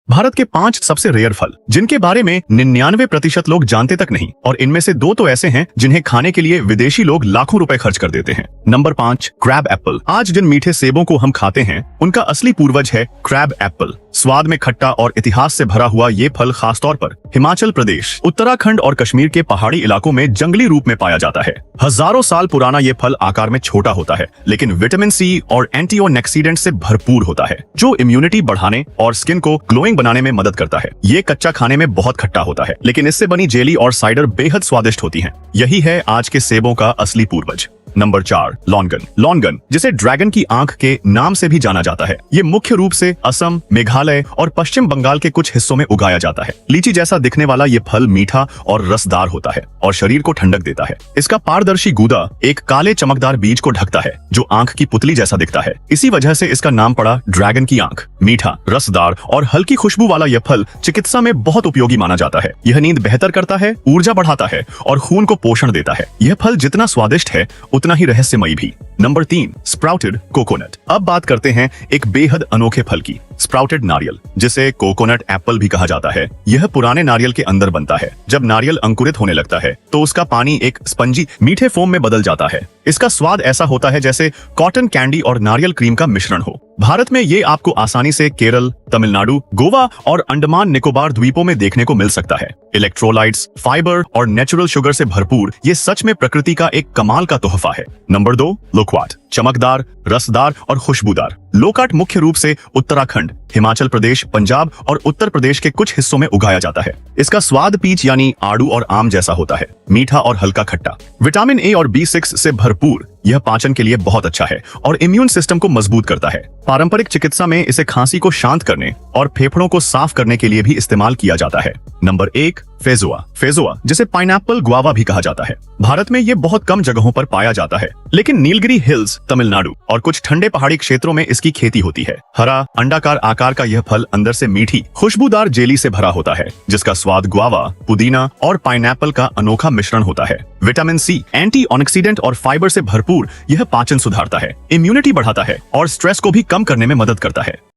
भारत के 5 सबसे रेयर फल जिनके बारे में 99% लोग जानते तक नहीं, और इनमें से 2 तो ऐसे हैं जिन्हें खाने के लिए विदेशी लोग लाखों रुपए खर्च कर देते हैं। Number 5, crab Apple. आज जिन मीठे सेबों को हम खाते हैं उनका असली पूर्वज है क्रैब एप्पल। स्वाद में खट्टा और इतिहास से भरा हुआ ये फल खासतौर पर हिमाचल प्रदेश, उत्तराखंड और कश्मीर के पहाड़ी इलाकों में जंगली रूप में पाया जाता है। हजारों साल पुराना ये फल आकार में छोटा होता है, लेकिन विटामिन सी और एंटीऑक्सीडेंट से भरपूर होता है, जो इम्यूनिटी बढ़ाने और स्किन को ग्लोइंग बनाने में मदद करता है। ये कच्चा खाने में बहुत खट्टा होता है, लेकिन इससे बनी जेली और साइडर बेहद स्वादिष्ट होती हैं। यही है आज के सेबों का असली पूर्वज। Number 4, longan. लॉन्गन, जिसे ड्रैगन की आंख के नाम से भी जाना जाता है, ये मुख्य रूप से असम, मेघालय और पश्चिम बंगाल के कुछ हिस्सों में उगाया जाता है। लीची जैसा दिखने वाला ये फल मीठा और रसदार होता है और शरीर को ठंडक देता है। इसका पारदर्शी गूदा एक काले चमकदार बीज को ढकता है जो आंख की पुतली जैसा दिखता है। इसी वजह से इसका नाम पड़ा ड्रैगन की आंख। मीठा, रसदार और हल्की खुशबू वाला यह फल चिकित्सा में बहुत उपयोगी माना जाता है। यह नींद बेहतर करता है, ऊर्जा बढ़ाता है और खून को पोषण देता है। यह फल जितना स्वादिष्ट है उतना ही रहस्यमयी भी। Number 3, sprouted coconut. अब बात करते हैं एक बेहद अनोखे फल की, स्प्राउटेड नारियल, जिसे कोकोनट एप्पल भी कहा जाता है। यह पुराने नारियल के अंदर बनता है। जब नारियल अंकुरित होने लगता है तो उसका पानी एक स्पंजी मीठे फोम में बदल जाता है। इसका स्वाद ऐसा होता है जैसे कॉटन कैंडी और नारियल क्रीम का मिश्रण हो। भारत में ये आपको आसानी से केरल, तमिलनाडु, गोवा और अंडमान निकोबार द्वीपों में देखने को मिल सकता है। इलेक्ट्रोलाइट्स, फाइबर और नेचुरल शुगर से भरपूर ये सच में प्रकृति का एक कमाल का तोहफा है। नंबर 2, लोकवाट। चमकदार, रसदार और खुशबूदार। लोकाट मुख्य रूप से उत्तराखंड, हिमाचल प्रदेश, पंजाब और उत्तर प्रदेश के कुछ हिस्सों में उगाया जाता है। इसका स्वाद पीच यानी आड़ू और आम जैसा होता है, मीठा और हल्का खट्टा। विटामिन ए और B6 से भरपूर यह पाचन के लिए बहुत अच्छा है और इम्यून सिस्टम को मजबूत करता है। पारंपरिक चिकित्सा में इसे खांसी को शांत करने और फेफड़ों को साफ करने के लिए भी इस्तेमाल किया जाता है। नंबर 1, फेजुआ। फेजुआ, जिसे पाइनएप्पल गुआवा भी कहा जाता है, भारत में ये बहुत कम जगहों पर पाया जाता है, लेकिन नीलगिरी हिल्स, तमिलनाडु और कुछ ठंडे पहाड़ी क्षेत्रों में इसकी खेती होती है। हरा अंडाकार आकार का यह फल अंदर से मीठी खुशबूदार जेली से भरा होता है, जिसका स्वाद गुआवा, पुदीना और पाइनएप्पल का अनोखा मिश्रण होता है। विटामिन सी, एंटीऑक्सीडेंट और फाइबर से भरपूर यह पाचन सुधारता है, इम्यूनिटी बढ़ाता है और स्ट्रेस को भी कम करने में मदद करता है।